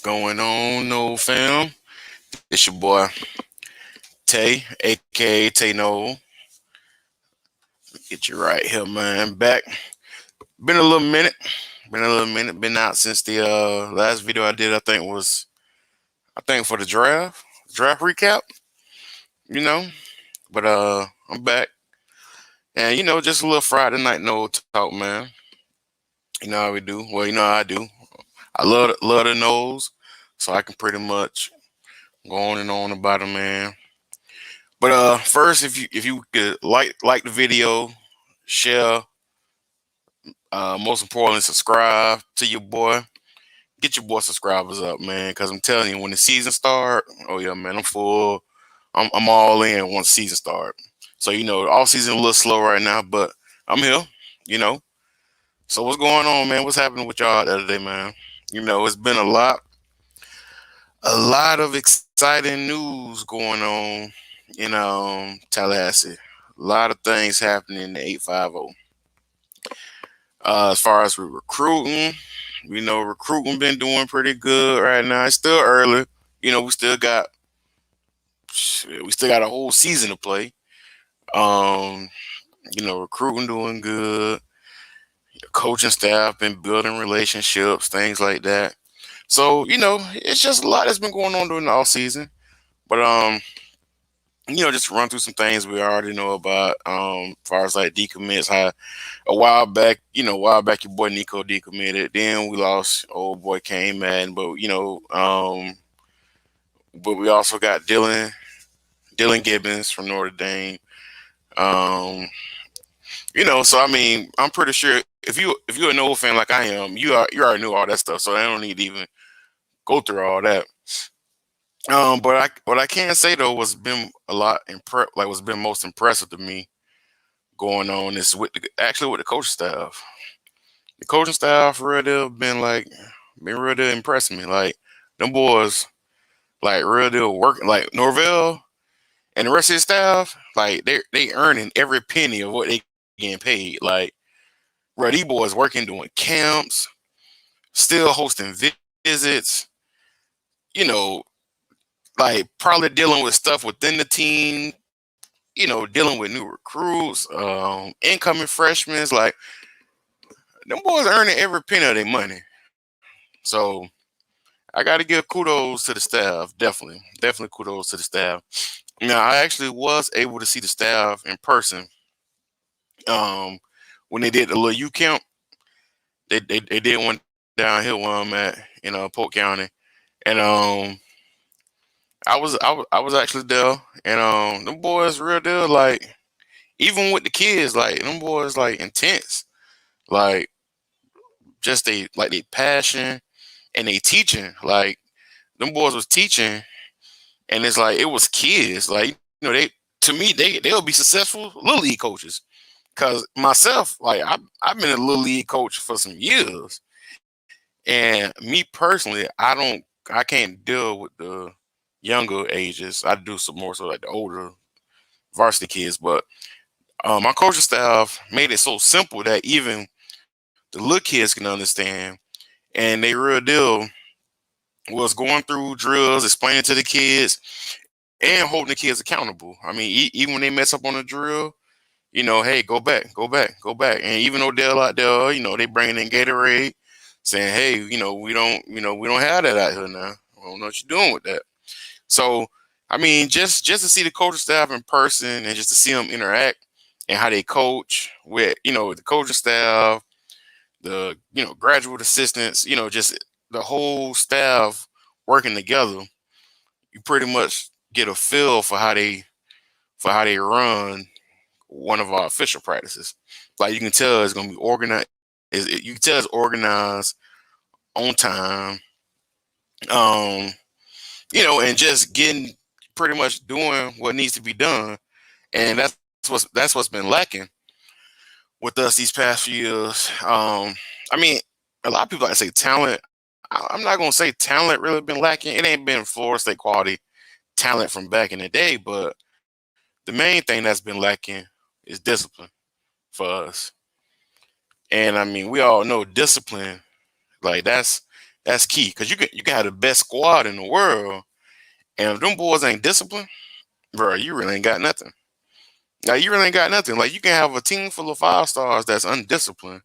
Going on, no fam? It's your boy Tay, aka Tay Nole. Get you right here, man. Back. Been a little minute. Been a little minute. Been out since the last video I did. I think for the draft recap. You know, but I'm back, and just a little Friday night no talk, man. You know how we do. Well, you know how I do. I love the nose, so I can pretty much go on and on about it, man. But first, if you could like the video, share, most importantly, subscribe to your boy. Get your boy subscribers up, man. Cause I'm telling you, when the season start, oh yeah, man, I'm full. I'm all in once season start. So all season a little slow right now, but I'm here. You know. So what's going on, man? What's happening with y'all the other day, man? It's been a lot of exciting news going on in Tallahassee. A lot of things happening in the 850. As far as recruiting, we know recruiting been doing pretty good right now. It's still early. We still got a whole season to play. Um, recruiting doing good. Coaching staff been building relationships, things like that. So it's just a lot that's been going on during the off season. But just run through some things we already know about. As far as like decommits, how a while back your boy Nico decommitted. Then we lost old boy Kane man, but we also got Dylan Gibbons from Notre Dame. Um, so I mean, I'm pretty sure if you're a Nole fan like I am, you already knew all that stuff, so I don't need to even go through all that. But what I can say though was been a lot what's been most impressive to me going on is actually with the coaching staff. The coaching staff really been real deal impressing me. Like them boys, like real deal working. Like Norvell and the rest of his staff, like they earning every penny of what they getting paid. Like bro, these boys working doing camps, still hosting visits. You know, like probably dealing with stuff within the team. Dealing with new recruits, incoming freshmen. Like them boys earning every penny of their money. So I got to give kudos to the staff. Definitely kudos to the staff. Now I actually was able to see the staff in person. Um, when they did the little U camp, they did one downhill where I'm at in Polk County, and I was actually there, and them boys real deal like even with the kids like them boys like intense, like just they passion and they teaching like them boys was teaching, and it's like it was kids like they to me they'll be successful little league coaches. Cause myself, like I've been a little league coach for some years, and me personally, I can't deal with the younger ages. I do some more so like the older varsity kids, but my coaching staff made it so simple that even the little kids can understand, and they real deal was going through drills, explaining to the kids, and holding the kids accountable. I mean, even when they mess up on a drill, hey, go back, go back, go back. And even though they're out there, they bringing in Gatorade, saying, hey, we don't have that out here now. I don't know what you're doing with that. So, I mean, just to see the coaching staff in person and just to see them interact and how they coach with, the coaching staff, the graduate assistants, just the whole staff working together, you pretty much get a feel for how they run one of our official practices. Like you can tell it's gonna be organized. You can tell it's organized on time. Um, and just getting pretty much doing what needs to be done. And that's what's been lacking with us these past few years. I mean, a lot of people like to say talent. I'm not gonna say talent really been lacking. It ain't been Florida State quality talent from back in the day, but the main thing that's been lacking is discipline for us. And I mean, we all know discipline, like That's key because you can have the best squad in the world, and if them boys ain't disciplined, bro, you really ain't got nothing. Like you really ain't got nothing. Like you can have a team full of 5 stars that's undisciplined,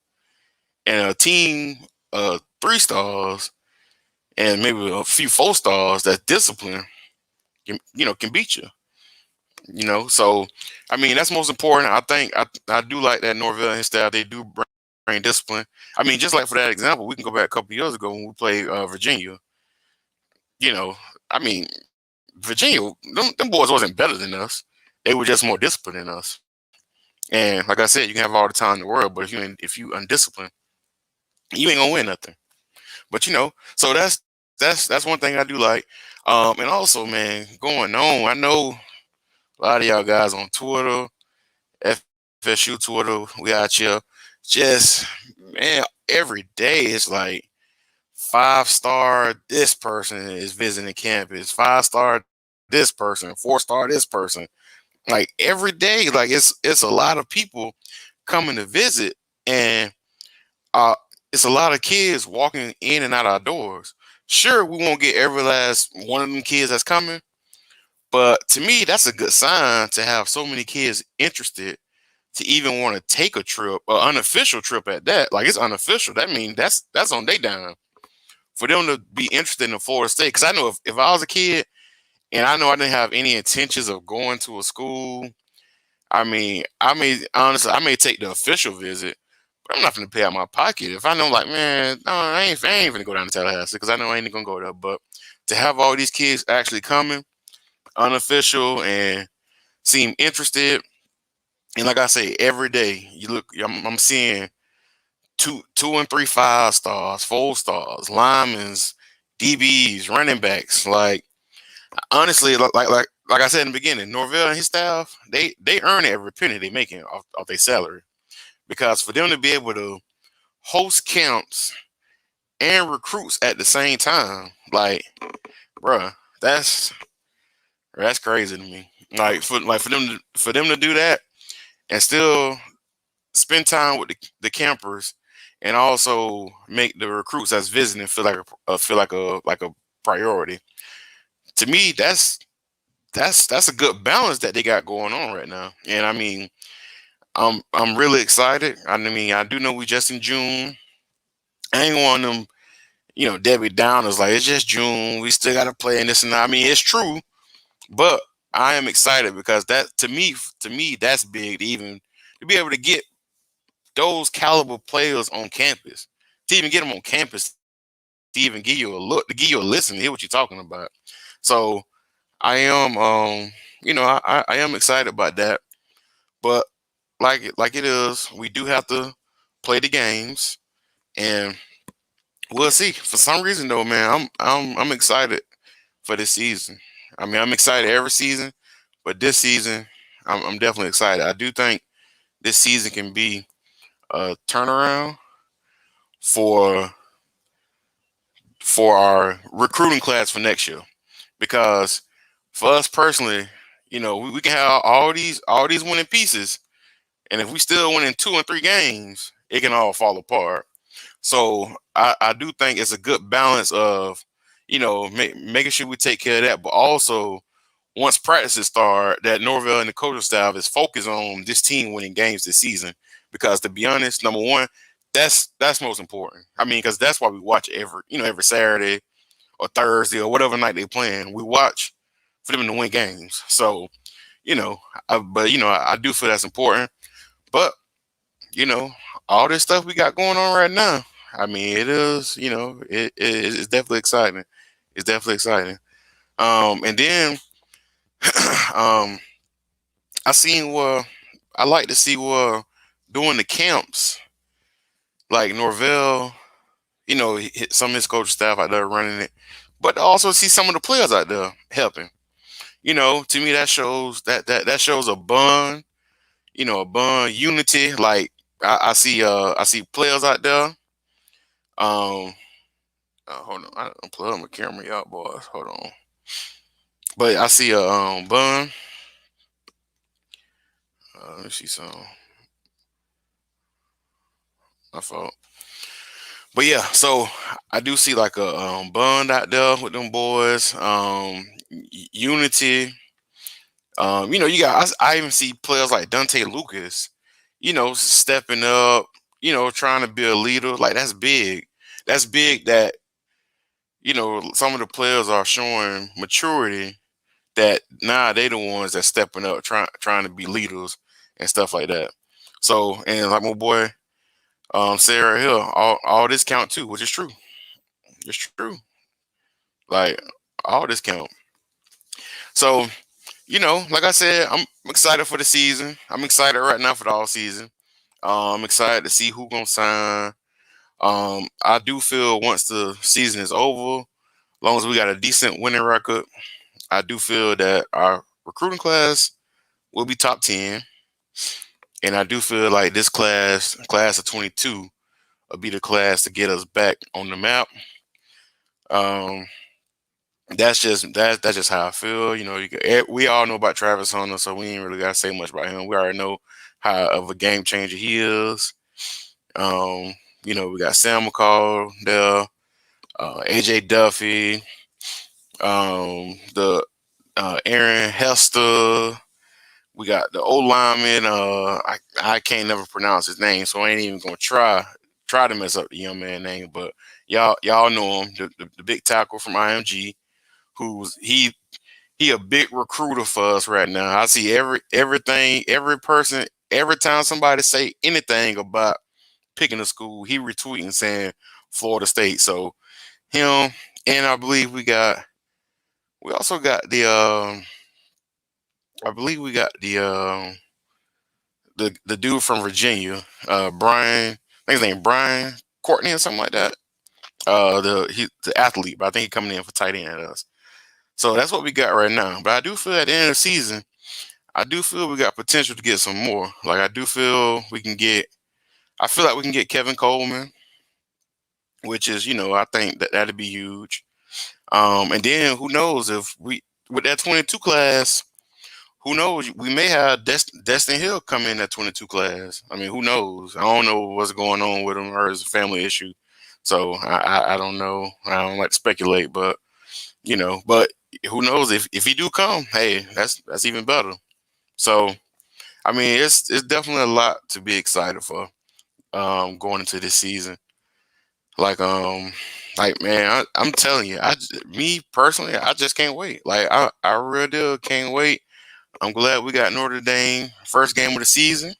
and a team 3 stars and maybe a few 4 stars that's disciplined. Can beat you. So I mean that's most important. I think I do like that Norvell and his staff. They do bring discipline. I mean, just like for that example, we can go back a couple years ago when we played Virginia. You know, I mean, Virginia, them boys wasn't better than us. They were just more disciplined than us. And like I said, you can have all the time in the world, but if you undisciplined, you ain't gonna win nothing. But so that's one thing I do like. And also, man, going on, I know a lot of y'all guys on Twitter, FSU Twitter, we out here, just man, every day it's like 5 star. This person is visiting campus. 5 star. This person. 4 star. This person. Like every day, like it's a lot of people coming to visit, and uh, it's a lot of kids walking in and out our doors. Sure, we won't get every last one of them kids that's coming, but to me, that's a good sign to have so many kids interested to even want to take a trip, an unofficial trip at that. Like it's unofficial. That means that's on their dime for them to be interested in Florida State. Because I know if I was a kid and I know I didn't have any intentions of going to a school, I mean, I may take the official visit, but I'm not gonna pay out my pocket. If I know, like, man, no, I ain't gonna go down to Tallahassee because I know I ain't gonna go there. But to have all these kids actually coming, unofficial, and seem interested, and like I say, every day you look, I'm seeing two and three 5 stars, 4 stars, linemen, DBs, running backs. Like honestly, like I said in the beginning, Norvell and his staff, they earn every penny they making off their salary. Because for them to be able to host camps and recruits at the same time, like, bruh, that's crazy to me. Like for them to do that and still spend time with the campers and also make the recruits that's visiting feel like a priority. To me, that's a good balance that they got going on right now. And I mean, I'm really excited. I mean, I do know we just in June. I ain't one of them, Debbie Downers. Like it's just June. We still got to play and this and that. I mean, it's true, but I am excited because that to me, that's big. To be able to get those caliber players on campus, to even get them on campus, to even give you a look, to give you a listen, to hear what you're talking about. So I am, I am excited about that. But like it is, we do have to play the games, and we'll see. For some reason, though, man, I'm excited for this season. I mean, I'm excited every season, but this season, I'm definitely excited. I do think this season can be a turnaround for our recruiting class for next year. Because for us personally, we can have all these winning pieces, and if we still winning 2 and 3 games, it can all fall apart. So I do think it's a good balance of, making sure we take care of that, but also once practices start, that Norvell and the coaching staff is focused on this team winning games this season. Because to be honest, number one, that's most important. I mean, because that's why we watch every Saturday or Thursday or whatever night they playing. We watch for them to win games. So you know, I do feel that's important. But you know, all this stuff we got going on right now. I mean, it is, it's definitely exciting. It's definitely exciting. And then, um, I seen where I like to see where doing the camps, like Norvell, some of his coaching staff out there running it, but also see some of the players out there helping. To me, that shows a bond, a bond, unity. Like I see players out there. Um, hold on, I unplug my camera, y'all boys. Hold on, but I see a bun. Let me see some. My fault. But yeah, so I do see like a bond out there with them boys. Unity. You got I even see players like Dante Lucas, stepping up, trying to be a leader. Like that's big. That's big that, some of the players are showing maturity that now they the ones that stepping up, trying to be leaders and stuff like that. So and like my boy Sarah Hill, all this count too, which is true. It's true. Like all this count. So, like I said, I'm excited for the season. I'm excited right now for the all season. I'm excited to see who gonna sign. I do feel once the season is over, as long as we got a decent winning record, I do feel that our recruiting class will be top 10. And I do feel like this class of 22, will be the class to get us back on the map. Um, that's just how I feel. We all know about Travis Hunter, so we ain't really gotta say much about him. We already know how of a game changer he is. Um, we got Sam McCall there, AJ Duffy, the Aaron Hester. We got the old lineman. I can't never pronounce his name, so I ain't even gonna try to mess up the young man name. But y'all know him, the big tackle from IMG, who's he a big recruiter for us right now. I see everything, every person, every time somebody say anything about picking a school, he retweeting saying Florida State. So him, and I believe we also got the I believe we got the dude from Virginia, Brian. I think his name Brian Courtney or something like that. The athlete, but I think he's coming in for tight end at us. So that's what we got right now. But I do feel at the end of the season, I do feel we got potential to get some more. Like I do feel we can get. I feel like we can get Kevin Coleman, which is I think that'd be huge. And then who knows if we with that 22 class, who knows? We may have Destin Hill come in that 22 class. I mean, who knows? I don't know what's going on with him or his family issue. So I don't know. I don't like to speculate, but but who knows if he do come? Hey, that's even better. So I mean, it's definitely a lot to be excited for going into this season. Like man, I'm telling you, me personally, I just can't wait. Like I really can't wait. I'm glad we got Notre Dame first game of the season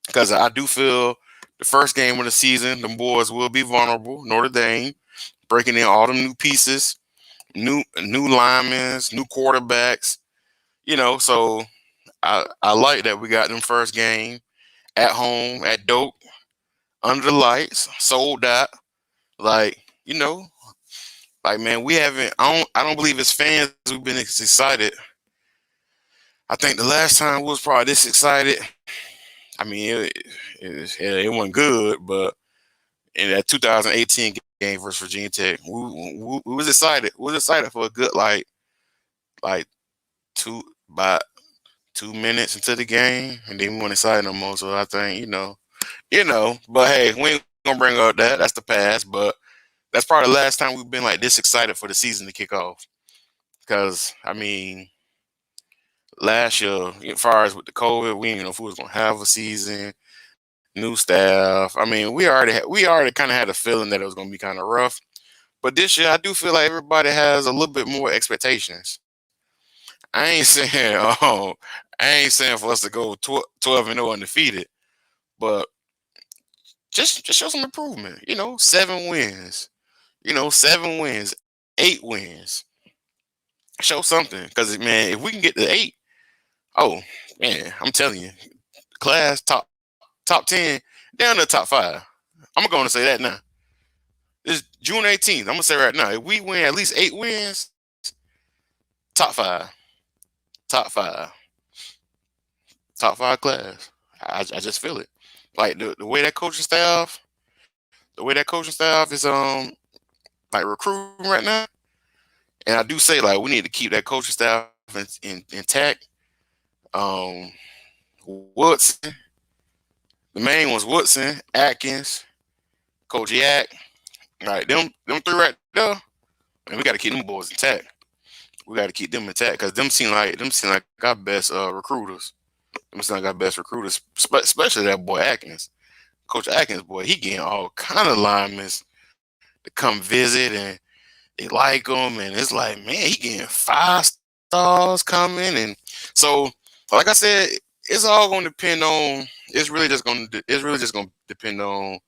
because I do feel the first game of the season, the boys will be vulnerable. Notre Dame breaking in all them new pieces, new linemen, new quarterbacks. So I like that we got them first game at home at Doak under the lights, sold out. Like like man, we haven't. I don't believe as fans we've been excited. I think the last time we was probably this excited. I mean, it wasn't good, but in that 2018 game versus Virginia Tech, we was excited. We was excited for a good like two about 2 minutes into the game, and then we weren't excited no more. So I think But hey, we ain't gonna bring up that. That's the past. But that's probably the last time we've been like this excited for the season to kick off. Because I mean, last year, as far as with the COVID, we didn't know if we was gonna have a season. New staff. I mean, we already kind of had a feeling that it was going to be kind of rough. But this year, I do feel like everybody has a little bit more expectations. I ain't saying, I ain't saying for us to go 12-0 undefeated, but just show some improvement. 7 wins. 7 wins, 8 wins. Show something, because man, if we can get to 8, oh man, I'm telling you, class top 10 down to top 5. I'm going to say that now. It's June 18th. I'm gonna say right now, if we win at least 8 wins, top 5, top 5, top 5 class. I just feel it. Like the way that coaching staff, is like recruiting right now. And I do say like we need to keep that coaching staff intact. Um, Woodson, the main one's Woodson, Atkins, Coach Yak. Right, them three right there, and we got to keep them boys intact. We got to keep them intact because them seem like our best recruiters. Them seem like our best recruiters, especially that boy Atkins. Coach Atkins, boy, he getting all kind of linemen to come visit, and they like him, and it's like, man, he getting 5 stars coming, and so like I said, it's all going to depend on. It's really just going to depend on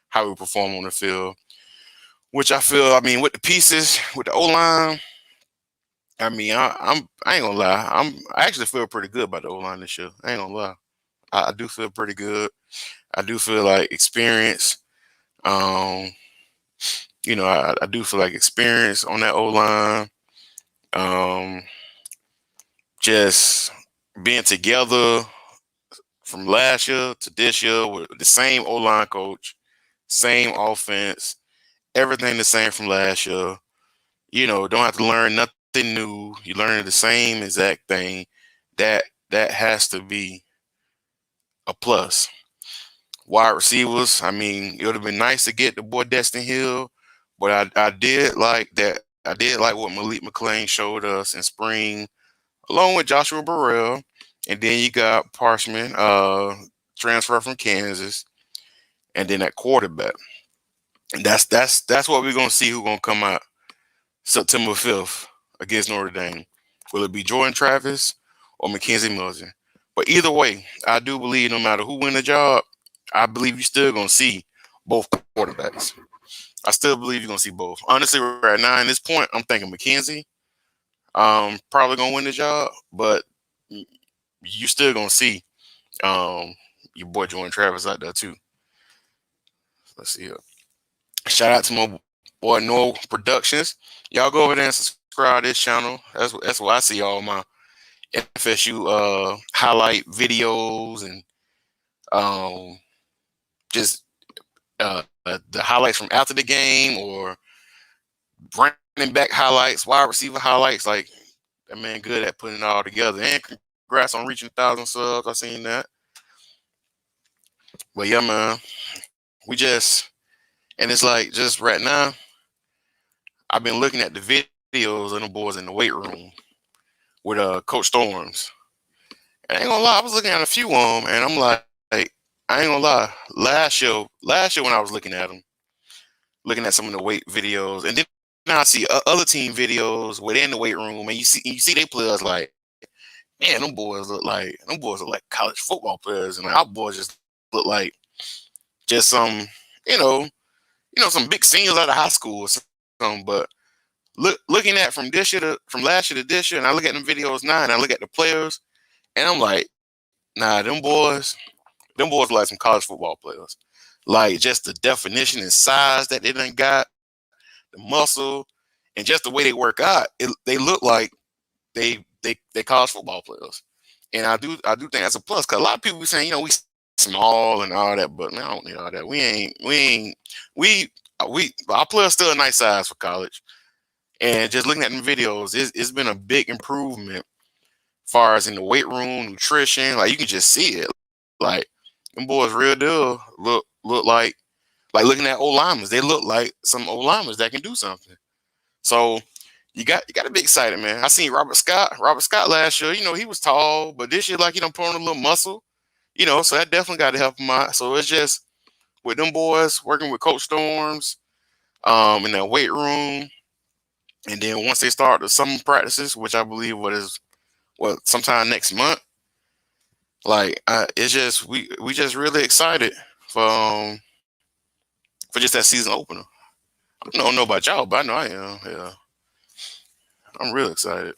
how we perform on the field. Which I feel, I mean, with the pieces, with the O line, I mean, I ain't gonna lie, I actually feel pretty good about the O line this year. I ain't gonna lie, I do feel pretty good. I do feel like experience. Um, I do feel like experience on that O line. Um, just being together from last year to this year with the same O line coach, same offense, everything the same from last year. Don't have to learn nothing new. You learn the same exact thing. That has to be a plus. Wide receivers, I mean, it would have been nice to get the boy Destin Hill, but I did like that. I did like what Malik McClain showed us in spring, along with Joshua Burrell. And then you got Parchman, transfer from Kansas, and then that quarterback. And that's what we're gonna see who's gonna come out September 5th against Notre Dame. Will it be Jordan Travis or Mackenzie Milton? But either way, I do believe no matter who win the job, I believe you're still going to see both quarterbacks. I still believe you're going to see both. Honestly, right now, at this point, I'm thinking Mackenzie probably going to win the job, but you still going to see um, your boy Jordan Travis out there too. Let's see. Shout out to my boy Nole Productions. Y'all go over there and subscribe to this channel. That's where I see all my FSU highlight videos and just the highlights from after the game or running back highlights, wide receiver highlights. Like that man good at putting it all together. And congrats on reaching 1,000 subs. I seen that. But yeah, man, and it's like just right now. I've been looking at the videos of the boys in the weight room with Coach Storms. And I ain't gonna lie, I was looking at a few of them, and I'm like, I ain't gonna lie. Last year when I was looking at some of the weight videos, and then I see other team videos within the weight room, and you see they players like, man, them boys look like college football players, and our boys just look like just some, you know, some big seniors out of high school or something. But looking at from last year to this year, and I look at them videos now, and I look at the players, and I'm like, nah, them boys like some college football players. Like just the definition and size that they done got, the muscle, and just the way they work out, they look like they college football players. And I do think that's a plus because a lot of people be saying, we small and all that, but man, I don't need all that. We our players still a nice size for college. And just looking at them videos, it's been a big improvement far as in the weight room, nutrition. Like you can just see it. Like them boys real deal look like looking at old linemen. They look like some old linemen that can do something. So you got to be excited, man. I seen Robert Scott. Robert Scott last year, he was tall, but this year, like, put on a little muscle, so that definitely got to help him out. So it's just with them boys working with Coach Storms, in that weight room, and then once they start the summer practices, which I believe sometime next month, like it's just we just really excited for just that season opener. I don't know about y'all, but I know I am. Yeah, I'm real excited.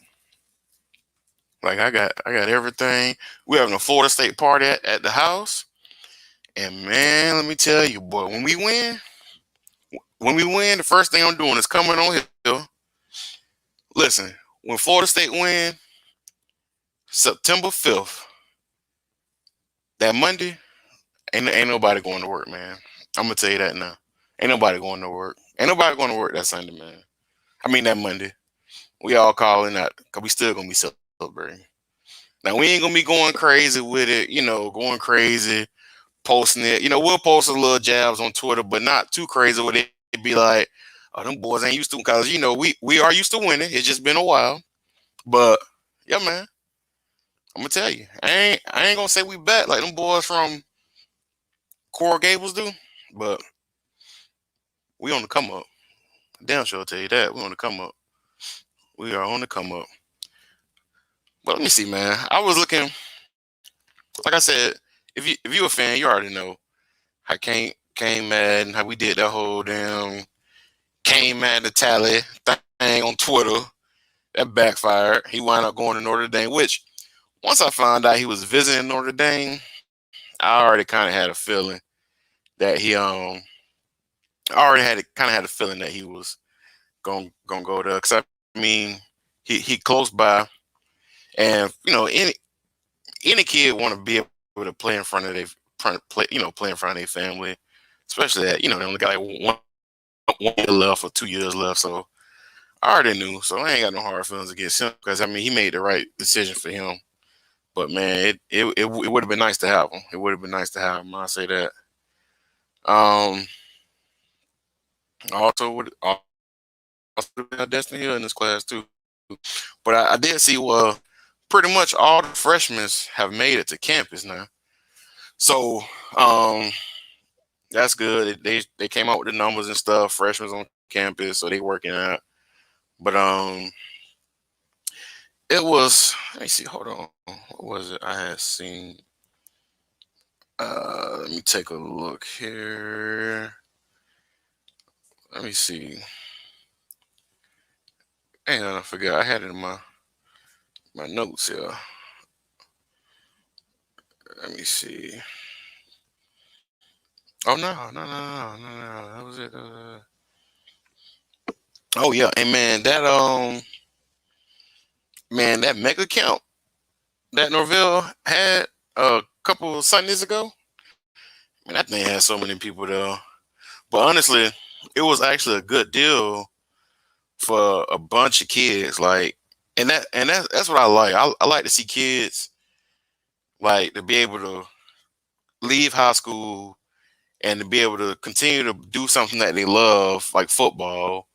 Like I got everything. We're having a Florida State party at the house. And man, let me tell you, boy, when we win, the first thing I'm doing is coming on here. Listen, when Florida State win, September 5th, that Monday, ain't nobody going to work, man. I'm gonna tell you that now. Ain't nobody going to work. Ain't nobody going to work that Sunday, man. I mean that Monday. We all calling out because we still gonna be celebrating. Now we ain't gonna be going crazy with it, going crazy. posting it. We'll post a little jabs on Twitter, but not too crazy. Where they be like, "Oh, them boys ain't used to," because we are used to winning. It's just been a while, but yeah, man, I'm gonna tell you, I ain't gonna say we bet like them boys from Coral Gables do, but we on the come up. Damn sure I'll tell you that we on the come up. We are on the come up. But let me see, man. I was looking, like I said, if you a fan, you already know how came mad and how we did that whole damn came mad to tally thing on Twitter. That backfired. He wound up going to Notre Dame, which once I found out he was visiting Notre Dame, I already kind of had a feeling that I already kind of had a feeling that he was gonna go there. Cause I mean, he close by, and any kid want to be able to play in front of play in front of their family, especially that they only got like 1 year left or 2 years left. So I already knew, so I ain't got no hard feelings against him because I mean he made the right decision for him. But man, it would have been nice to have him. It would have been nice to have him. I say that. Um, also got Destiny Hill in this class too. But I did see pretty much all the freshmen have made it to campus now. So that's good. They came out with the numbers and stuff. Freshmen on campus, so they working out. But it was. Let me see. Hold on. What was it? I had seen. Let me take a look here. Let me see. Hang on, I forgot. I had it in my notes here. Let me see. Oh no. That was it. Oh yeah, and man, that mega count that Norvell had a couple of Sundays ago. Man, that thing had so many people there. But honestly, it was actually a good deal for a bunch of kids. Like, and that's what I like. I like to see kids like to be able to leave high school and to be able to continue to do something that they love, like football,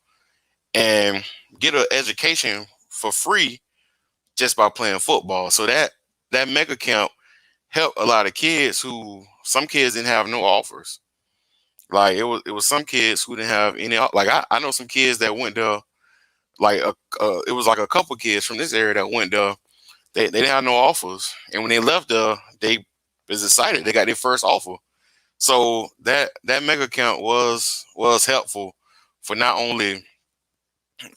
and get an education for free just by playing football. So that mega camp helped a lot of kids who some kids didn't have no offers. Like it was some kids who didn't have any. Like I know some kids that went there. Like it was like a couple kids from this area that went there. They didn't have no offers, and when they left there, they was excited. They got their first offer. So that mega account was helpful for not only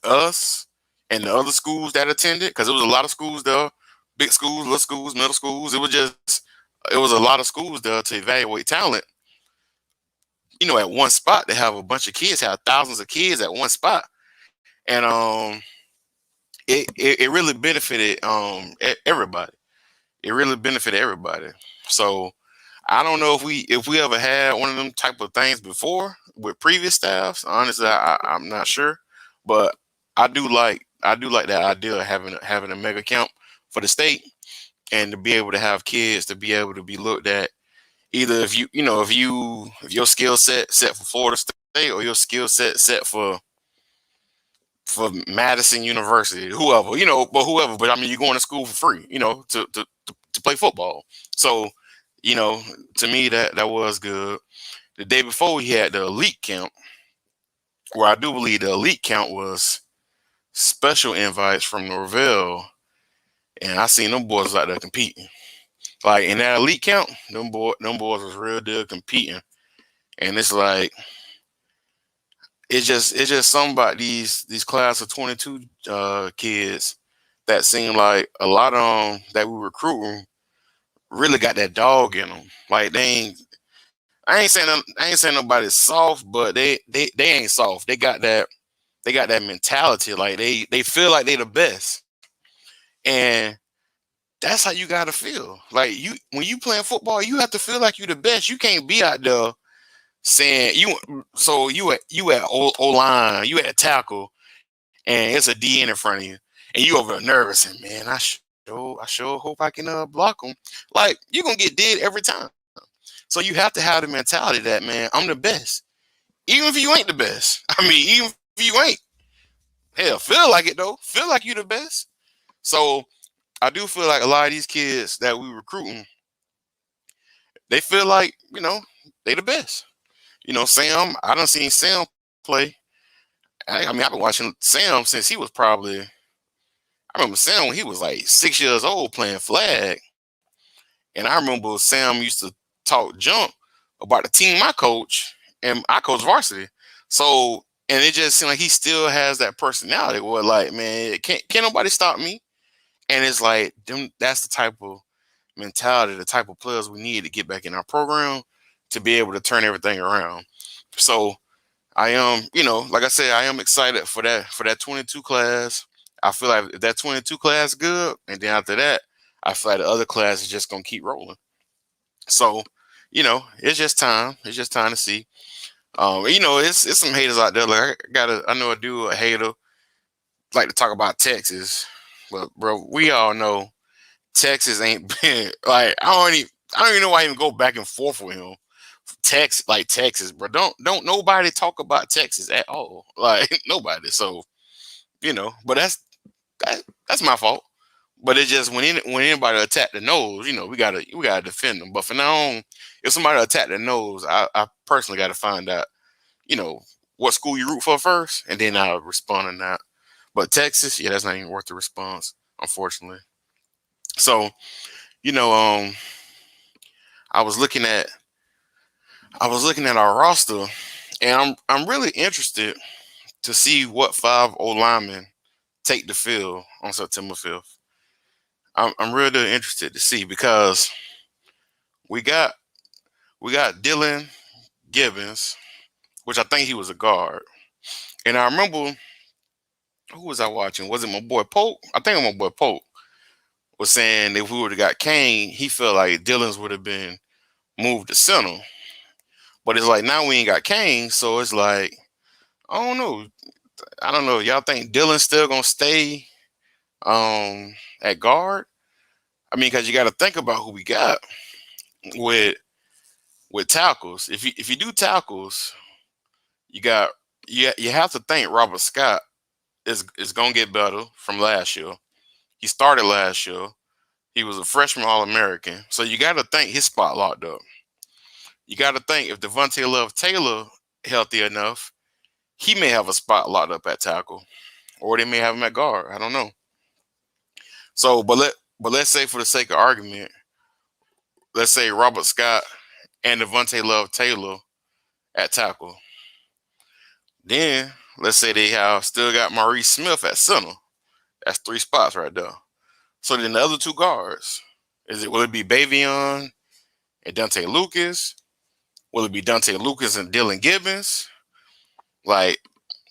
us and the other schools that attended, because it was a lot of schools there, big schools, little schools, middle schools. It was a lot of schools there to evaluate talent. At one spot they have a bunch of kids, have thousands of kids at one spot, and it really benefited everybody. It really benefited everybody. So I don't know if we ever had one of them type of things before with previous staffs. Honestly, I'm not sure, but I do like that idea of having a mega camp for the state and to be able to have kids to be able to be looked at either if your skill set for Florida State or your skill set for Madison University, whoever, but I mean, you're going to school for free, to play football. So, you know, to me, that was good. The day before, we had the elite camp, where I do believe the elite count was special invites from Norvell, and I seen them boys out there competing. Like in that elite count, them boys was real good competing, and it's like it's just something about these class of 22 kids that seem like a lot of them that we recruiting really got that dog in them. Like they ain't. I ain't saying nobody's soft, but they ain't soft. They got that mentality. Like they feel like they the best, and that's how you gotta feel. Like you when you playing football, you have to feel like you the best. You can't be out there saying you at O line, you at tackle, and it's a DN in front of you, and you over there nervous and man, I sure hope I can block them. Like you gonna get dead every time. So you have to have the mentality that, man, I'm the best. Even if you ain't the best. I mean, even if you ain't. Hell, feel like it though. Feel like you the best. So I do feel like a lot of these kids that we recruiting, they feel like, they the best. Sam, I done seen Sam play. I mean, I've been watching Sam since he was probably, I remember Sam when he was like 6 years old playing flag. And I remember Sam used to talk junk about the team I coach, and I coach varsity. So, and it just seemed like he still has that personality where, like, man, can't nobody stop me. And it's like, that's the type of mentality, the type of players we need to get back in our program to be able to turn everything around. So I am, like I said, I am excited for that 22 class. I feel like if that 22 class good, and then after that, I feel like the other class is just gonna keep rolling. So, it's just time. It's just time to see. It's some haters out there. Like I know a hater like to talk about Texas, but bro, we all know Texas ain't been like I don't even know why I even go back and forth with him. Texas, bro. Don't nobody talk about Texas at all. Like nobody. So, but that's my fault. But it's just when anybody attack the nose, we gotta defend them. But for now on, if somebody attack the nose, I personally gotta find out, you know, what school you root for first, and then I'll respond on that. But Texas, yeah, that's not even worth the response, unfortunately. So, you know, um, I was looking at our roster, and I'm really interested to see what 5 linemen take the field on September 5th. I'm really interested to see because we got Dylan Gibbons, which I think he was a guard, and I remember who was I watching? Was it my boy Polk? I think my boy Polk was saying if we would have got Kane, he felt like Dylan's would have been moved to center. But it's like now we ain't got Kane, so it's like I don't know. I don't know. Y'all think Dylan's still gonna stay at guard? I mean, because you got to think about who we got with tackles. If you do tackles, you got you have to think Robert Scott is gonna get better from last year. He started last year. He was a freshman All American, so you got to think his spot locked up. You got to think if Devontae Love Taylor healthy enough, he may have a spot locked up at tackle, or they may have him at guard. I don't know. So, let's say for the sake of argument, let's say Robert Scott and Devontae Love Taylor at tackle. Then let's say they have still got Maurice Smith at center. That's 3 spots right there. So then the other 2 guards, will it be Bavion and Dante Lucas? Will it be Dante Lucas and Dylan Gibbons? Like,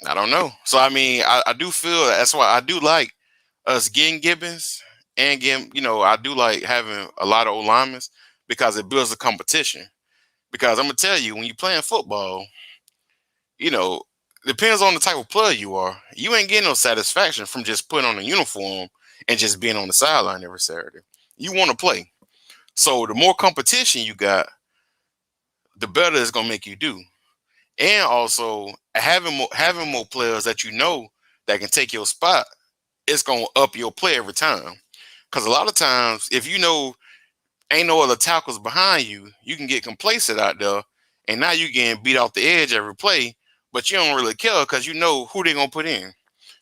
I don't know. So I mean, I do feel that's why I do like us getting Gibbons and getting, I do like having a lot of linemen because it builds a competition. Because I'm gonna tell you, when you're playing football, you know, depends on the type of player you are. You ain't getting no satisfaction from just putting on a uniform and just being on the sideline every Saturday. You want to play. So the more competition you got, the better it's gonna make you do. And also having more players that that can take your spot, it's gonna up your play every time. Because a lot of times, if ain't no other tackles behind you, you can get complacent out there, and now you getting beat off the edge every play, but you don't really care because you know who they're gonna put in.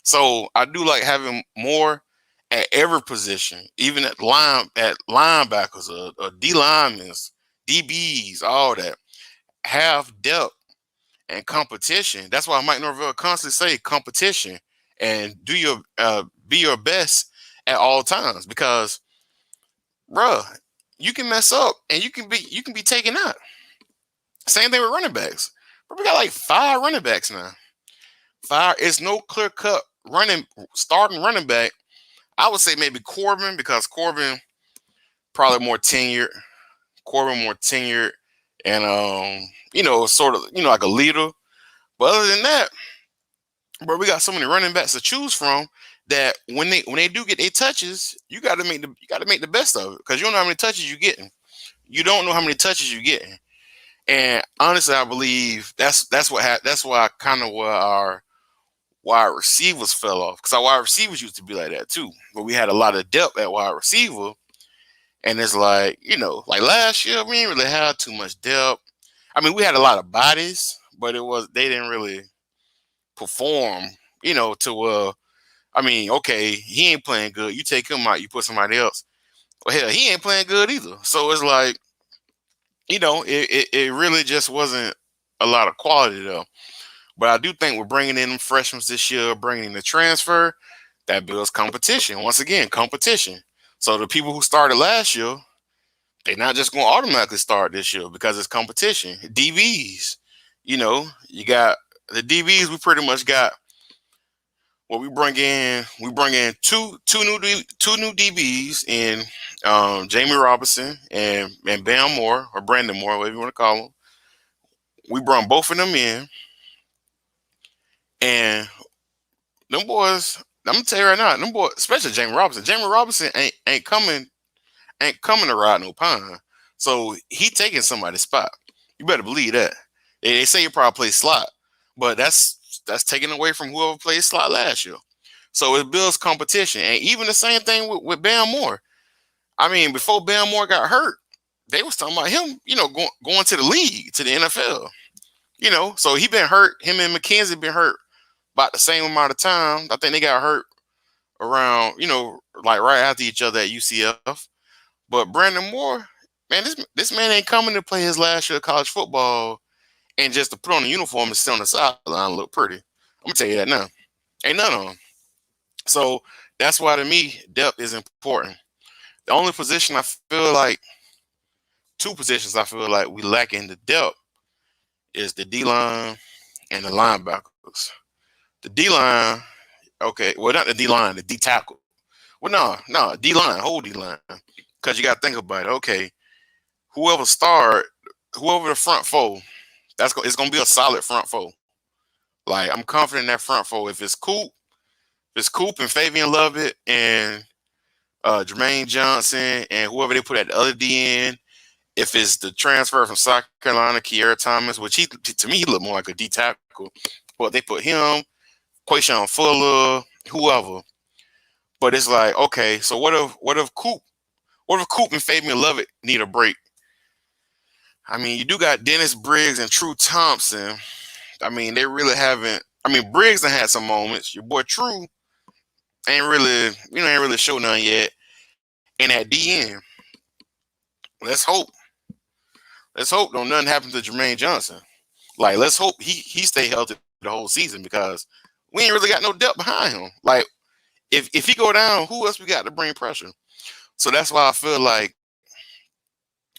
So I do like having more at every position, even at linebackers or D linemen, DBs, all that. Have depth and competition. That's why Mike Norvell constantly say competition and be your best at all times because, bruh, you can mess up and you can be taken out. Same thing with running backs. But we got like 5 running backs now. 5. It's no clear cut starting running back. I would say maybe Corbin because Corbin probably more tenured. And sort of like a leader. But other than that, bro, we got so many running backs to choose from that when they do get their touches, you got to make the best of it because you don't know how many touches you're getting. You don't know how many touches you're getting. And honestly, I believe that's why kind of where our wide receivers fell off, because our wide receivers used to be like that too, but we had a lot of depth at wide receiver, and it's like like last year we didn't really have too much depth. I mean, we had a lot of bodies, but they didn't really perform, to I mean, okay, he ain't playing good. You take him out, you put somebody else. Well, hell, he ain't playing good either. So it's like, it really just wasn't a lot of quality though. But I do think we're bringing in freshmen this year, bringing in the transfer, that builds competition. Once again, competition. So the people who started last year, they're not just going to automatically start this year because it's competition. DBs, you got the DBs. We pretty much got what we bring in. We bring in two new DBs in Jamie Robinson and Bam Moore, or Brandon Moore, whatever you want to call him. We brought both of them in, and them boys. I'm gonna tell you right now, them boys, especially Jamie Robinson. Jamie Robinson ain't coming to ride no pine. So he taking somebody's spot. You better believe that. They say he probably plays slot, but that's taken away from whoever played slot last year. So it builds competition. And even the same thing with Bam Moore. I mean, before Bam Moore got hurt, they was talking about him, going to the league, to the NFL. So he been hurt. Him and McKenzie been hurt about the same amount of time. I think they got hurt around, like right after each other at UCF. But Brandon Moore, man, this man ain't coming to play his last year of college football and just to put on a uniform and sit on the sideline and look pretty. I'm gonna tell you that now. Ain't none of them. So that's why to me, depth is important. The only position I feel like, two positions I feel like we lack in the depth is the D line and the linebackers. The D line, okay, well not the D line, the D tackle. Well, no, D line, whole D line, because you got to think about it. Okay, whoever whoever the front four, it's gonna be a solid front four. Like I'm confident in that front four. If it's Coop and Fabian Lovett and Jermaine Johnson and whoever they put at the other DN. If it's the transfer from South Carolina, Kiera Thomas, which to me he looked more like a D tackle, but they put him, Quayshawn Fuller, whoever. But it's like, okay, so what if Coop and Fabian Lovett need a break? I mean, you do got Dennis Briggs and True Thompson. I mean, they really haven't. I mean, Briggs done had some moments. Your boy True ain't really show none yet. And at DN, let's hope. Let's hope don't nothing happen to Jermaine Johnson. Like, let's hope he stay healthy the whole season, because we ain't really got no depth behind him. Like, if he go down, who else we got to bring pressure? So that's why I feel like,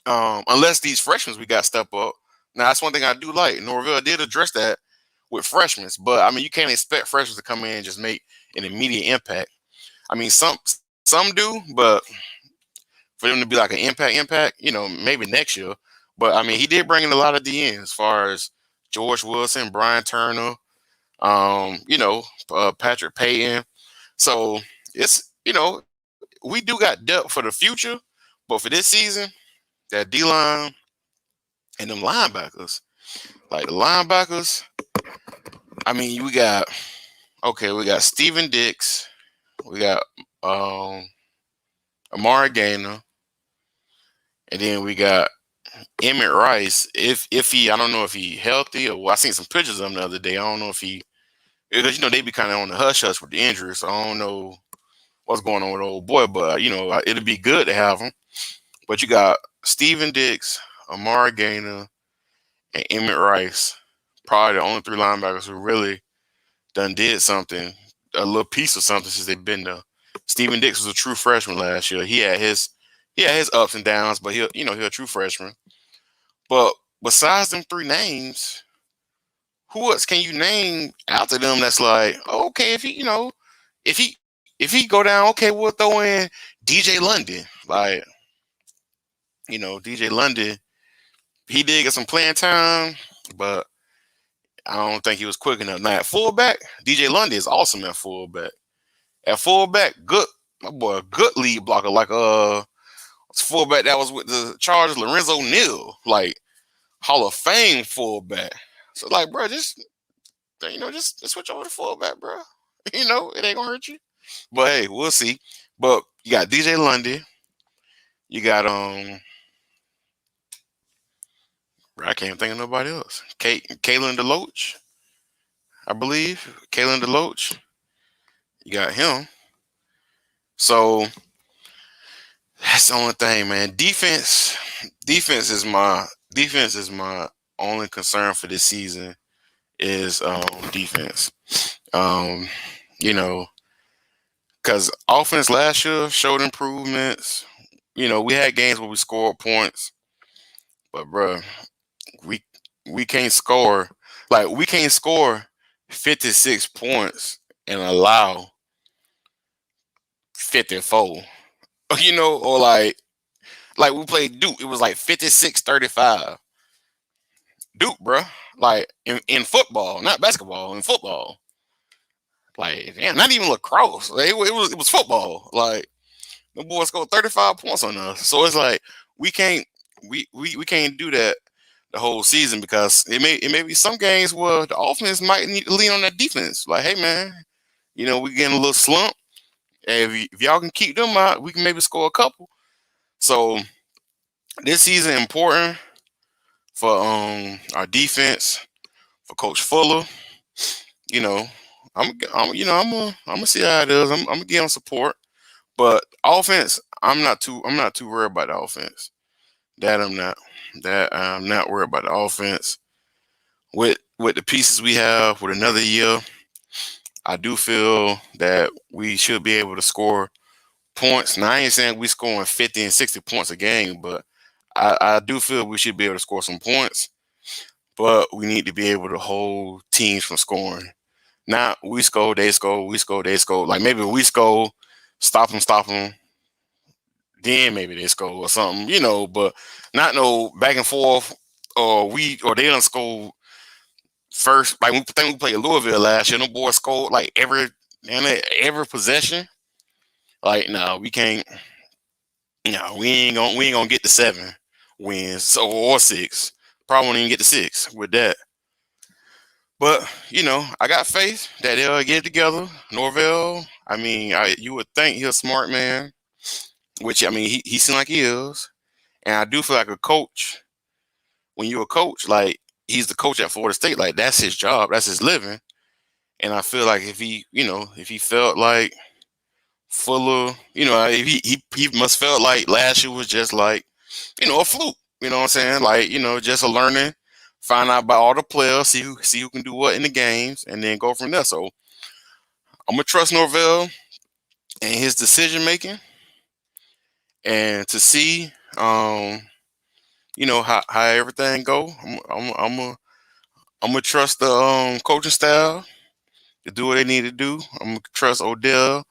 unless these freshmen we got step up. Now that's one thing I do like. Norvell did address that with freshmen, but I mean you can't expect freshmen to come in and just make an immediate impact. I mean some do, but for them to be like an impact, maybe next year. But I mean he did bring in a lot of DNs as far as George Wilson, Brian Turner, Patrick Payton. So it's we do got depth for the future, but for this season, that D line and them linebackers, like the linebackers, I mean, we got Steven Dix, we got Amari Gaynor, and then we got Emmett Rice. If he, I don't know if he healthy, or well, I seen some pictures of him the other day. I don't know if he, because they be kind of on the hush hush with the injury, so I don't know what's going on with the old boy, but it'll be good to have him. But you got Steven Dix, Amari Gaynor, and Emmett Rice, probably the only three linebackers who really done did something, a little piece of something since they've been there. Steven Dix was a true freshman last year. He had his ups and downs, but he's a true freshman. But besides them three names, who else can you name after them that's like, okay, if he go down, okay, we'll throw in DJ London. Like, DJ London, he did get some playing time, but I don't think he was quick enough. Now at fullback, DJ London is awesome at fullback. At fullback, good, my boy, a good lead blocker, like fullback that was with the Chargers, Lorenzo Neal. Like, Hall of Fame fullback. So like, bro, just switch over to fullback, bro. It ain't gonna hurt you. But hey, we'll see. But you got DJ Lundy. You got I can't think of nobody else. Kalen DeLoach, I believe. Kalen DeLoach. You got him. So that's the only thing, man. Defense is my only concern for this season is defense. Um, you know, because offense last year showed improvements. We had games where we scored points, but bro, we we can't score. Like we can't score 56 points and allow 54. Or like we played Duke, it was like 56-35. Duke, bro. Like in football, not basketball, in football. Like, damn, not even lacrosse. Like, it was football. Like the boys scored 35 points on us. So it's like we can't we can't do that the whole season because it may be some games where the offense might need to lean on that defense. Like, hey man, we getting a little slump. And if y'all can keep them out, we can maybe score a couple. So this season important for our defense, for Coach Fuller. You know, I'm gonna see how it is. I'm gonna give him support. But offense, I'm not too worried about the offense. That I'm not. That I'm not worried about the offense. With the pieces we have with another year, I do feel that we should be able to score points. Now I ain't saying we scoring 50 and 60 points a game, but I do feel we should be able to score some points. But we need to be able to hold teams from scoring. Not we score, they score, we score, they score. Like maybe we score, stop them, then maybe they score or something, but not no back and forth or they done score first. Like we think we played Louisville last year, no boys scored like every possession. Like no, we can't. No, we ain't gonna get the 7 wins or 6. Probably won't even get the 6 with that. But I got faith that they'll get it together. Norvell, I mean, you would think he's a smart man, which I mean he seems like he is. And I do feel like a coach. When you're a coach, like he's the coach at Florida State, like that's his job, that's his living. And I feel like if he felt like Fuller, if he must felt like last year was just like, a fluke. You know what I'm saying? Like, just a learning, find out about all the players, see who can do what in the games, and then go from there. So I'm gonna trust Norvell and his decision making, and to see, how everything go. I'm gonna trust the coaching staff to do what they need to do. I'm gonna trust Odell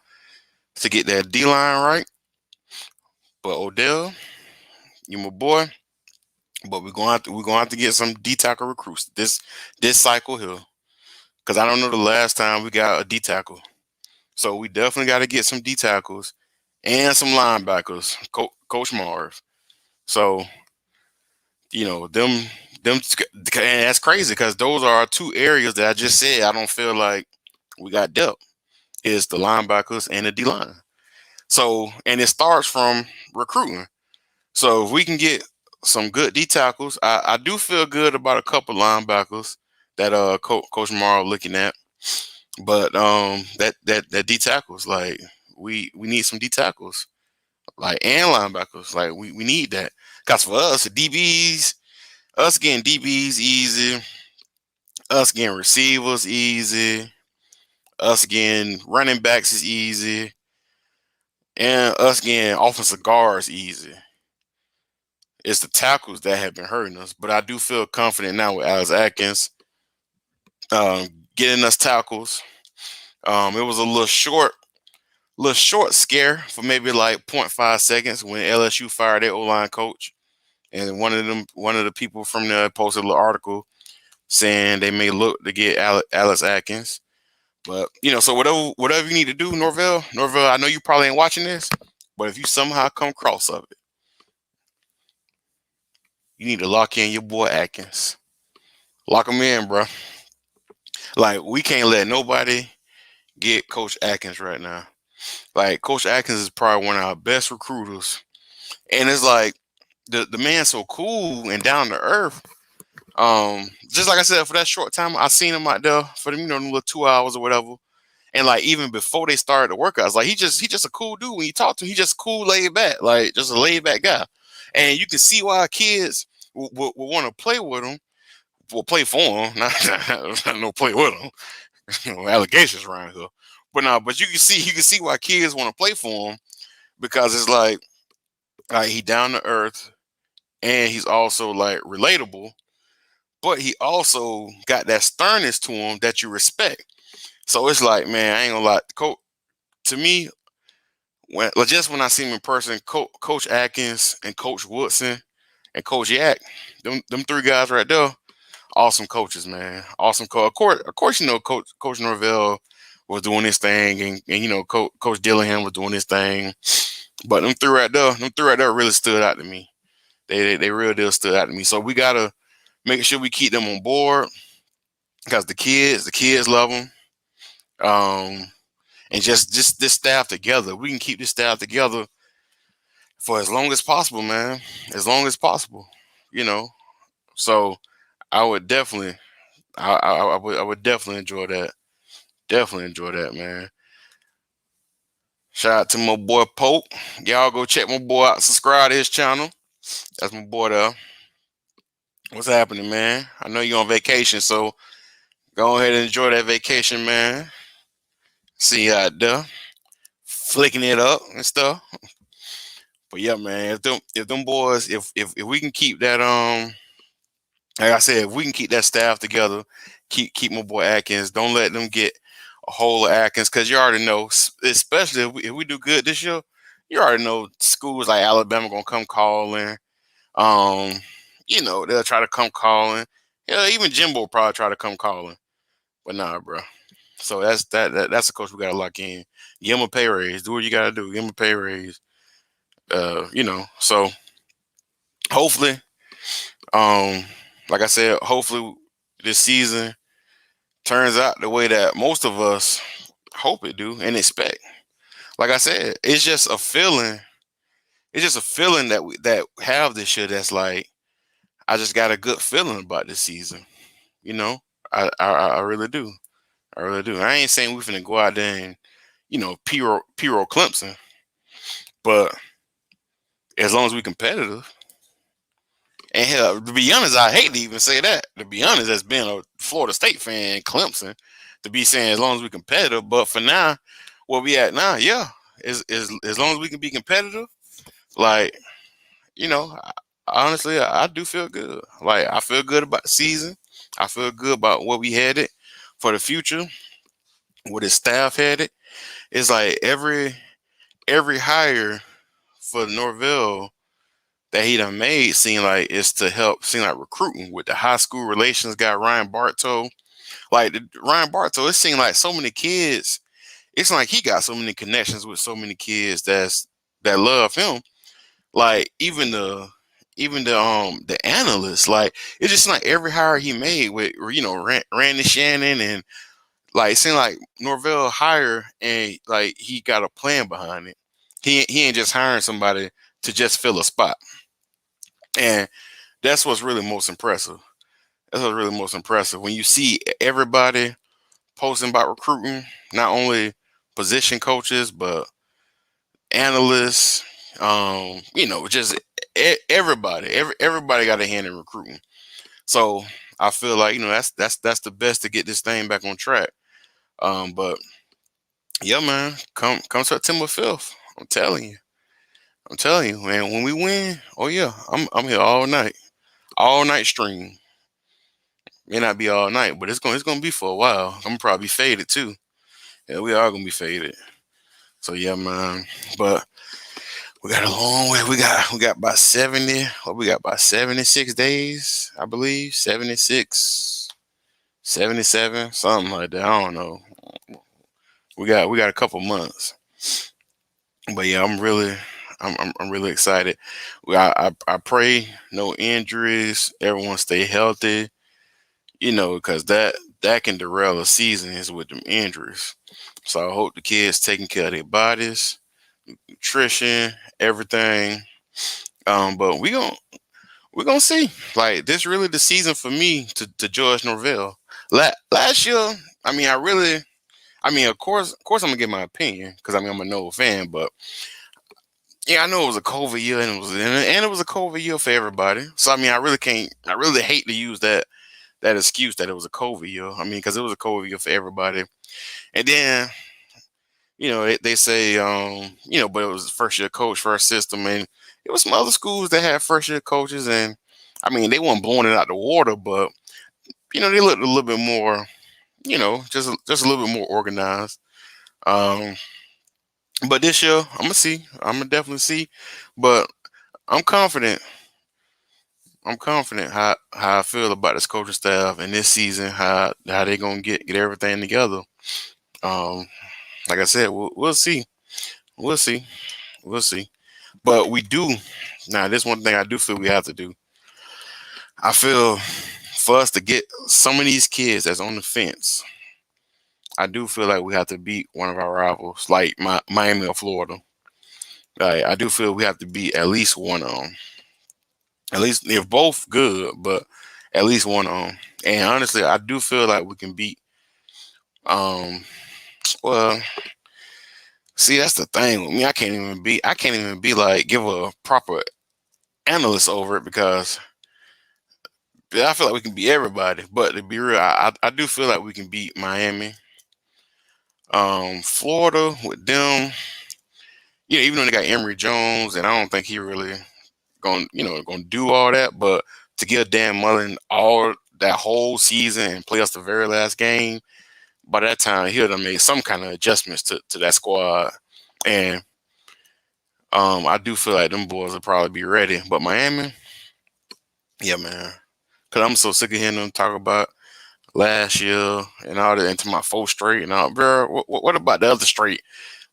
to get that D line right. But Odell, you my boy. But we're gonna have to get some D tackle recruits this cycle here. Cause I don't know the last time we got a D tackle. So we definitely got to get some D tackles and some linebackers. Coach Marv. So them, and that's crazy because those are 2 areas that I just said I don't feel like we got depth. Is the linebackers and the D line. So and it starts from recruiting. So if we can get some good D tackles, I do feel good about a couple linebackers that Coach Morrow looking at. But that D tackles, like we need some D tackles, like and linebackers. Like we need that. Cause for us, us getting DBs easy, us getting receivers easy, us getting running backs is easy, and us getting offensive guards easy. It's the tackles that have been hurting us. But I do feel confident now with Alex Atkins um, getting us tackles. It was a little short scare for maybe like zero point 0.5 seconds when LSU fired their O-line coach. And one of the people from there posted a little article saying they may look to get Alex Atkins. But so whatever you need to do, Norvell, I know you probably ain't watching this, but if you somehow come across of it, you need to lock in your boy Atkins. Lock him in, bro. Like, we can't let nobody get Coach Atkins right now. Like, Coach Atkins is probably one of our best recruiters. And it's like the man's so cool and down to earth. Just like I said, for that short time I seen him out there for them, them little 2 hours or whatever. And like even before they started the workouts, like he just a cool dude. When you talk to him, he just cool, laid back, like just a laid back guy. And you can see why kids will want to play with him, will play for him, not no play with him. Allegations around here, but no, but you can see why kids want to play for him because it's like he down to earth and he's also like relatable, but he also got that sternness to him that you respect. So it's like, man, I ain't gonna lie, to me, when I see him in person, Coach Atkins and Coach Woodson and Coach Yak, them three guys right there, awesome coaches, man. Awesome coach. Of course, Coach Norvell was doing his thing, and Coach Dillingham was doing his thing. But them three right there really stood out to me. They real deal stood out to me. So we gotta make sure we keep them on board because the kids love them. And just this staff together, we can keep this staff together for as long as possible, man. As long as possible, you know. So I would definitely, I would definitely enjoy that. Definitely enjoy that, man. Shout out to my boy Pope. Y'all go check my boy out. Subscribe to his channel. That's my boy there. What's happening, man? I know you're on vacation, so go ahead and enjoy that vacation, man. See you out there, flicking it up and stuff. But yeah, man, if them boys, if we can keep that like I said, if we can keep that staff together, keep my boy Atkins. Don't let them get a hold of Atkins because you already know, especially if we do good this year, you already know schools like Alabama gonna come calling. Um, they'll try to come calling. Yeah, even Jimbo probably try to come calling. But nah, bro. So that's a coach we gotta lock in. Give him a pay raise. Do what you gotta do. Give him a pay raise. So hopefully, um, like I said, hopefully this season turns out the way that most of us hope it do and expect. Like I said, it's just a feeling. It's just a feeling that we that have this shit. That's like I just got a good feeling about this season. You know, I really do. I really do. I ain't saying we finna go out there and Piro Clemson, but as long as we competitive. And hell, to be honest, I hate to even say that. To be honest, as being a Florida State fan, Clemson, to be saying as long as we competitive. But for now, where we at now, yeah, as long as we can be competitive, like honestly, I do feel good. Like I feel good about the season. I feel good about what we headed for the future. What his staff headed. It's like every hire for Norvell that he done made seem like it's to help seem like recruiting with the high school relations guy Ryan Bartow. Like Ryan Bartow, it seemed like so many kids. It's like he got so many connections with so many kids that love him. Like even the analysts, like it's just like every hire he made with Randy Shannon and like it seemed like Norvell hire and like he got a plan behind it. He ain't just hiring somebody to just fill a spot. And that's what's really most impressive. That's what's really most impressive. When you see everybody posting about recruiting, not only position coaches, but analysts, just everybody. Everybody got a hand in recruiting. So I feel like, that's the best to get this thing back on track. But yeah, man, come September 5th. I'm telling you. I'm telling you, man, when we win, oh yeah, I'm here all night. All night stream. May not be all night, but it's gonna be for a while. I'm gonna probably faded too. Yeah, we are gonna be faded. So yeah, man. But we got a long way. We got about 70. What we got about 76 days, I believe. 76, 77, something like that. I don't know. We got a couple months. But yeah, I'm really excited. I pray no injuries. Everyone stay healthy. Because that can derail a season is with them injuries. So I hope the kids taking care of their bodies, nutrition, everything. But we gonna see. Like this really the season for me to judge Norvell. Last year, of course, I'm gonna give my opinion because I'm a Nole fan, but yeah, I know it was a COVID year and it was a COVID year for everybody. So I really can't. I really hate to use that excuse that it was a COVID year. Because it was a COVID year for everybody. And then they say but it was first year coach, first system, and it was some other schools that had first year coaches, and they weren't blowing it out the water, but they looked a little bit more, just a little bit more organized. Um, but this year, I'm gonna see. I'm gonna definitely see. But I'm confident. I'm confident how I feel about this coaching staff and this season. How they gonna get everything together. Um, like I said, we'll see. We'll see. We'll see. But we do now. This one thing I do feel we have to do. I feel for us to get some of these kids that's on the fence. I do feel like we have to beat one of our rivals, like Miami or Florida. I do feel we have to beat at least one of them. At least they're both good, but at least one of them. And honestly, I do feel like we can beat. Um, well, see, that's the thing with me. I can't even be like give a proper analyst over it because I feel like we can beat everybody. But to be real, I do feel like we can beat Miami, Florida with them. Yeah, even though they got Emory Jones, and I don't think he really gonna do all that, but to give Dan Mullen all that whole season and play us the very last game, by that time he'll have made some kind of adjustments to that squad, and I do feel like them boys will probably be ready. But Miami, yeah, man, because I'm so sick of hearing them talk about last year and all that into my fourth straight and all, bro. What about the other straight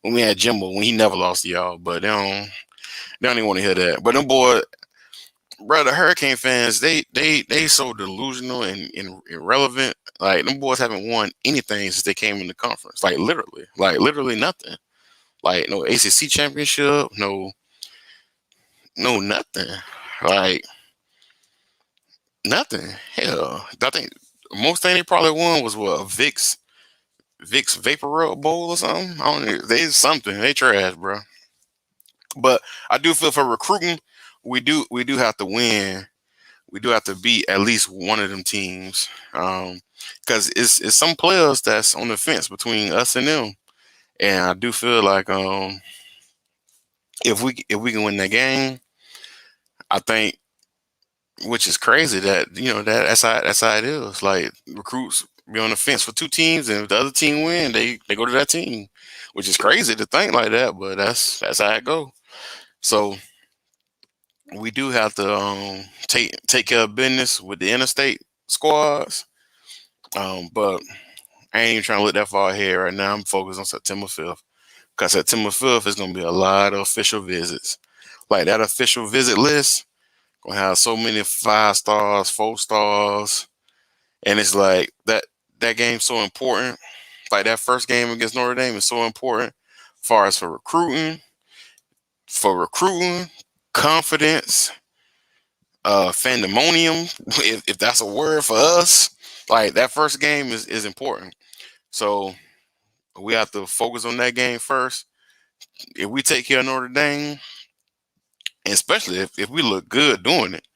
when we had Jimbo when he never lost to y'all? But they don't even want to hear that. But them boys, bro, the Hurricane fans, they so delusional and irrelevant. Like them boys haven't won anything since they came in the conference. Like literally nothing. Like no ACC championship, no nothing. Like nothing. Hell, I think most thing they probably won was what a Vicks Vapor Rub Bowl or something. I don't know. They something. They trash, bro. But I do feel for recruiting, we do have to win. We do have to beat at least one of them teams, because it's some players that's on the fence between us and them, and I do feel like if we can win that game, I think, which is crazy that that's how it is. Like recruits be on the fence for two teams, and if the other team win, they go to that team, which is crazy to think like that, but that's how it go. So we do have to take care of business with the interstate squads. But I ain't even trying to look that far ahead right now. I'm focused on September 5th. Because September 5th is going to be a lot of official visits. Like that official visit list, going to have so many 5 stars, 4 stars. And it's like that game's so important. Like that first game against Notre Dame is so important as far as for recruiting, confidence, fandemonium, if that's a word for us. Like that first game is important. So we have to focus on that game first. If we take care of Notre Dame, and especially if we look good doing it,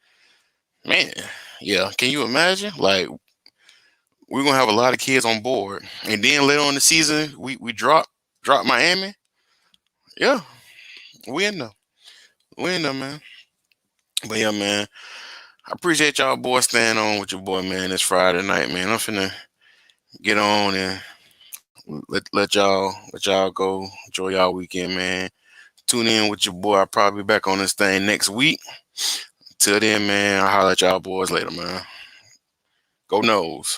man, yeah, can you imagine? Like we're gonna have a lot of kids on board, and then later on in the season, we drop Miami. Yeah, we in there, man. But yeah, man, I appreciate y'all boys staying on with your boy, man. It's Friday night, man. I'm finna get on and let y'all go enjoy y'all weekend, man. Tune in with your boy. I'll probably be back on this thing next week. Till then, man, I'll holler at y'all boys later, man. Go Noles.